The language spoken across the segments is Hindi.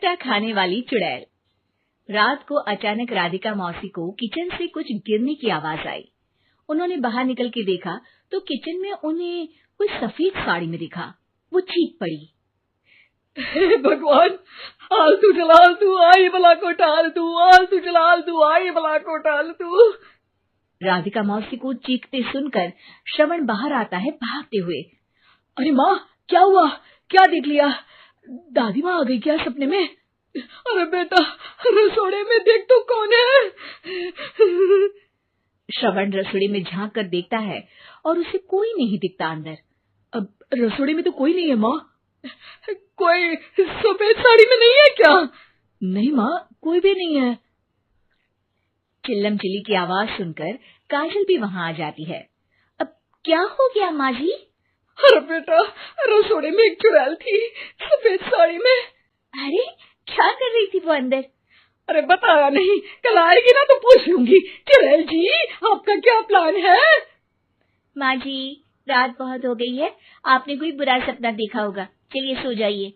खट्टा खाने वाली चुड़ैल। रात को अचानक राधिका मौसी को किचन से कुछ गिरने की आवाज आई। उन्होंने बाहर निकल के देखा तो किचन में उन्हें कोई सफेद साड़ी में दिखा। वो चीख पड़ी, हे भगवान, आलतू जलालतू आई बला को टालतू, आलतू जलालतू आई बला को टालतू। राधिका मौसी को चीखते सुनकर श्रवण बाहर आता है भागते हुए। अरे माँ, क्या हुआ? क्या देख लिया? दादी माँ आ गई क्या सपने में? अरे बेटा, रसोड़े में देख तो कौन है? श्रवण रसोड़ी में झांक कर देखता है और उसे कोई नहीं दिखता अंदर। अब रसोड़ी में तो कोई नहीं है माँ। कोई सफेद साड़ी में नहीं है क्या? नहीं माँ, कोई भी नहीं है। चिल्लम चिल्ली की आवाज सुनकर काजल भी वहां आ जाती है। अब क्या हो गया माँ जी? अरे बेटा, रसोड़े में एक चुड़ैल थी सफेद साड़ी में। अरे क्या कर रही थी वो अंदर? अरे बताया नहीं, कल आएगी ना तो पूछ लूंगी। चुड़ैल जी, आपका क्या प्लान है? माँ जी, रात बहुत हो गई है, आपने कोई बुरा सपना देखा होगा, चलिए सो जाइए।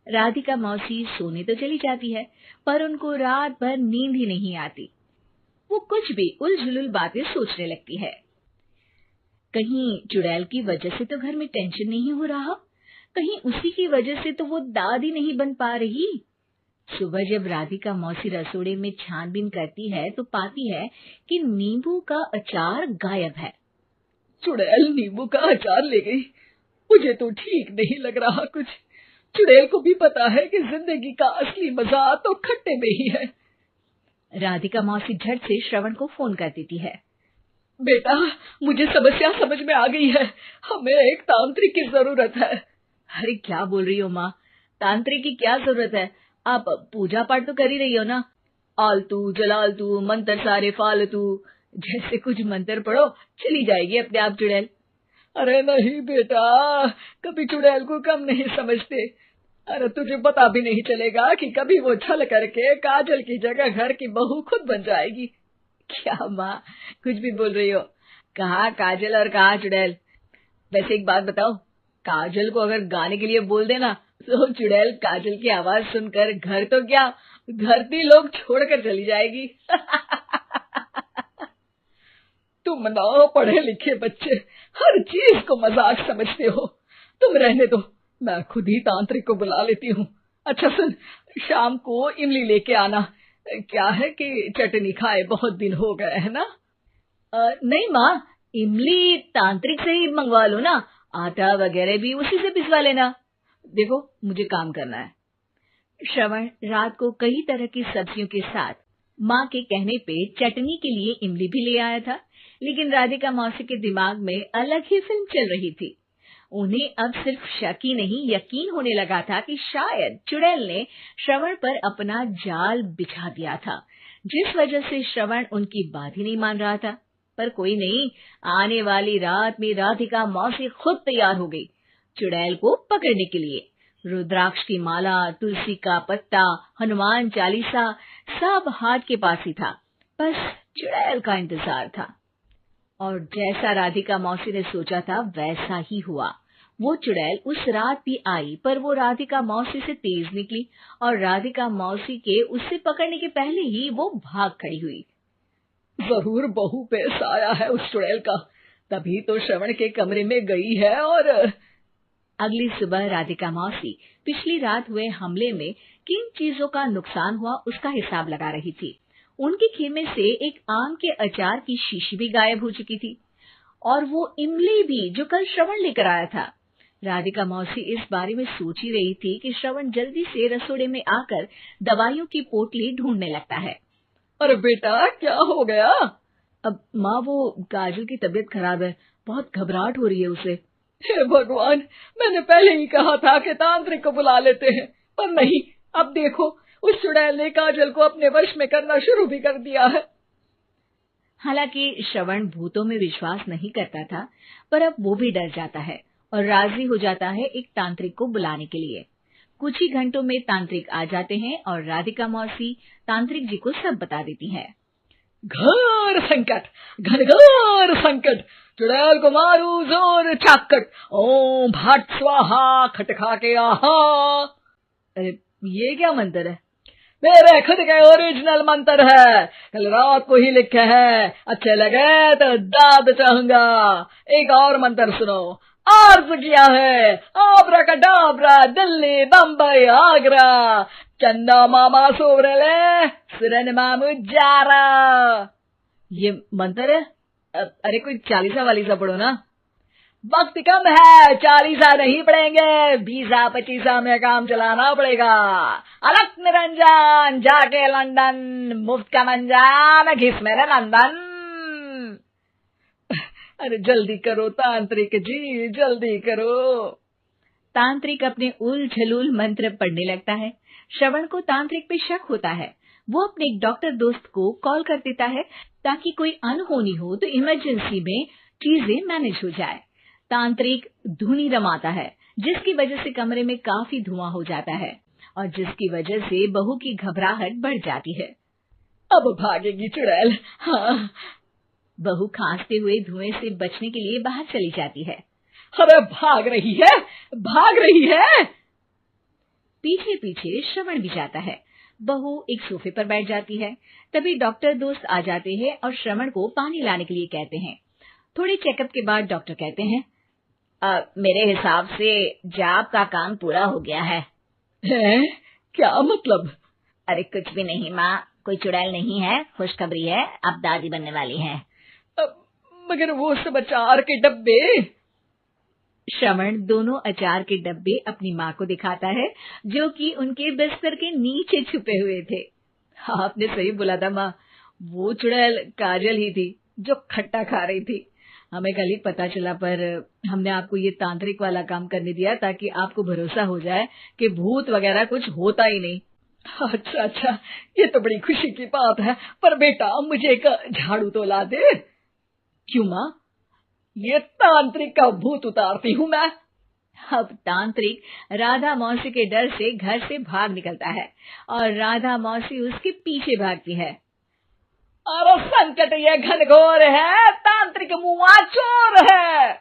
राधिका मौसी सोने तो चली जाती है पर उनको रात भर नींद ही नहीं आती। वो कुछ भी उलझुल बातें सोचने लगती है। कहीं चुड़ैल की वजह से तो घर में टेंशन नहीं हो रहा, कहीं उसी की वजह से तो वो दादी नहीं बन पा रही। सुबह जब राधिका मौसी रसोड़े में छानबीन करती है तो पाती है कि नींबू का अचार गायब है। चुड़ैल नींबू का अचार ले गई? मुझे तो ठीक नहीं लग रहा कुछ। चुड़ैल को भी पता है कि जिंदगी का असली मजा तो खट्टे में ही है। राधिका मौसी झट से श्रवण को फोन कर देती है। बेटा, मुझे समस्या समझ में आ गई है, हमें एक तांत्रिक की जरूरत है। अरे क्या बोल रही हो माँ, तांत्रिक की क्या जरूरत है? आप पूजा पाठ तो कर ही रही हो ना। आलतू जलालतू मंत्र सारे फालतू जैसे कुछ मंत्र पढ़ो, चली जाएगी अपने आप चुड़ैल। अरे नहीं बेटा, कभी चुड़ैल को कम नहीं समझते। अरे तुझे पता भी नहीं चलेगा कि कभी वो छल करके काजल की जगह घर की बहू खुद बन जाएगी। क्या माँ, कुछ भी बोल रही हो? कहाँ काजल और कहाँ चुड़ैल? वैसे एक बात बताओ, काजल को अगर गाने के लिए बोल देना तो चुड़ैल काजल की आवाज सुनकर घर तो क्या, धरती लोग छोड़कर चली जाएगी। तुम ना पढ़े लिखे बच्चे हर चीज को मजाक समझते हो। तुम रहने दो, मैं खुद ही तांत्रिक को बुला लेती हूँ। अच्छा सुन, शाम को इमली लेके आना। क्या है कि चटनी खाए बहुत दिन हो गए है ना? नहीं माँ, इमली तांत्रिक से ही मंगवा लो ना, आटा वगैरह भी उसी से पिसवा लेना। देखो मुझे काम करना है। श्रवण रात को कई तरह की सब्जियों के साथ माँ के कहने पे चटनी के लिए इमली भी ले आया था, लेकिन राधिका मौसी के दिमाग में अलग ही फिल्म चल रही थी। उन्हें अब सिर्फ शक ही नहीं यकीन होने लगा था कि शायद चुड़ैल ने श्रवण पर अपना जाल बिछा दिया था, जिस वजह से श्रवण उनकी बात ही नहीं मान रहा था। पर कोई नहीं, आने वाली रात में राधिका मौसी खुद तैयार हो गई चुड़ैल को पकड़ने के लिए। रुद्राक्ष की माला, तुलसी का पत्ता, हनुमान चालीसा सब हाथ के पास ही था, बस चुड़ैल का इंतजार था। और जैसा राधिका मौसी ने सोचा था वैसा ही हुआ। वो चुड़ैल उस रात भी आई, पर वो राधिका मौसी से तेज निकली और राधिका मौसी के उससे पकड़ने के पहले ही वो भाग खड़ी हुई। जरूर बहू पे साया है उस चुड़ैल का, तभी तो श्रवण के कमरे में गई है। और अगली सुबह राधिका मौसी पिछली रात हुए हमले में किन चीजों का नुकसान हुआ उसका हिसाब लगा रही थी। उनके खेमे से एक आम के अचार की शीशी भी गायब हो चुकी थी और वो इमली भी जो कल श्रवण लेकर आया था। राधिका मौसी इस बारे में सोच ही रही थी कि श्रवण जल्दी से रसोड़े में आकर दवाइयों की पोटली ढूंढने लगता है। अरे बेटा, क्या हो गया? अब माँ, वो काजल की तबीयत खराब है, बहुत घबराहट हो रही है उसे। हे भगवान, मैंने पहले ही कहा था कि तांत्रिक को बुला लेते हैं, पर नहीं। अब देखो, उस चुड़ैल ने काजल को अपने वश में करना शुरू भी कर दिया है। हालांकि श्रवण भूतों में विश्वास नहीं करता था, पर अब वो भी डर जाता है और राजी हो जाता है एक तांत्रिक को बुलाने के लिए। कुछ ही घंटों में तांत्रिक आ जाते हैं और राधिका मौसी तांत्रिक जी को सब बता देती है। घोर संकट, घनघोर संकट, चुड़ैल को मारू जोर चाकट, ओम भट स्वाहा खटखा के आहा। अरे ये क्या मंत्र है? मेरे खुद के ओरिजिनल मंत्र है, कल रात को ही लिखे हैं। अच्छे लगे तो दाद चाहूंगा। एक और मंत्र सुनो। अर्ज किया है आब्राकडाब्रा, दिल्ली बम्बई आगरा, चंदा मामा सोबरले सुरन मामू जारा। ये मंत्र है? अरे कोई 40 वालीसा पढ़ो ना। वक्त कम है, 40 नहीं पड़ेंगे, 20-25 में काम चलाना पड़ेगा। अलग निरंजन जाके लंदन, मुफ्त का मंजान घिस मेरे नंदन। अरे जल्दी करो तांत्रिक जी, जल्दी करो। तांत्रिक अपने उल झलूल मंत्र पढ़ने लगता है। श्रवण को तांत्रिक पे शक होता है। वो अपने एक डॉक्टर दोस्त को कॉल कर देता है ताकि कोई अनहोनी हो तो इमरजेंसी में चीजें मैनेज हो जाए। तांत्रिक धुनी रमाता है, जिसकी वजह से कमरे में काफी धुआं हो जाता है और जिसकी वजह से बहू की घबराहट बढ़ जाती है। अब भागेगी चुड़ैल। हाँ। बहू खांसते हुए धुएं से बचने के लिए बाहर चली जाती है। अरे भाग रही है, भाग रही है। पीछे पीछे श्रवण भी जाता है। बहू एक सोफे पर बैठ जाती है। तभी डॉक्टर दोस्त आ जाते हैं और श्रवण को पानी लाने के लिए कहते हैं। थोड़े चेकअप के बाद डॉक्टर कहते हैं, मेरे हिसाब से जाप का काम पूरा हो गया है। क्या मतलब? अरे कुछ भी नहीं माँ, कोई चुड़ैल नहीं है, खुशखबरी है, अब दादी बनने वाली है। मगर वो सब अचार के डब्बे। श्रवण दोनों अचार के डब्बे अपनी माँ को दिखाता है, जो कि उनके बिस्तर के नीचे छुपे हुए थे। आपने सही बोला था माँ, वो चुड़ैल काजल ही थी जो खट्टा खा रही थी। हमें कल ही पता चला, पर हमने आपको ये तांत्रिक वाला काम करने दिया ताकि आपको भरोसा हो जाए कि भूत वगैरह कुछ होता ही नहीं। अच्छा, ये तो बड़ी खुशी की बात है। पर बेटा मुझे एक झाड़ू तो ला दे। क्यों माँ? ये तांत्रिक का भूत उतारती हूँ मैं। अब तांत्रिक राधा मौसी के डर से घर से भाग निकलता है और राधा मौसी उसके पीछे भागती है। अरे संकट ये घनघोर है, तांत्रिक मुआ चोर है।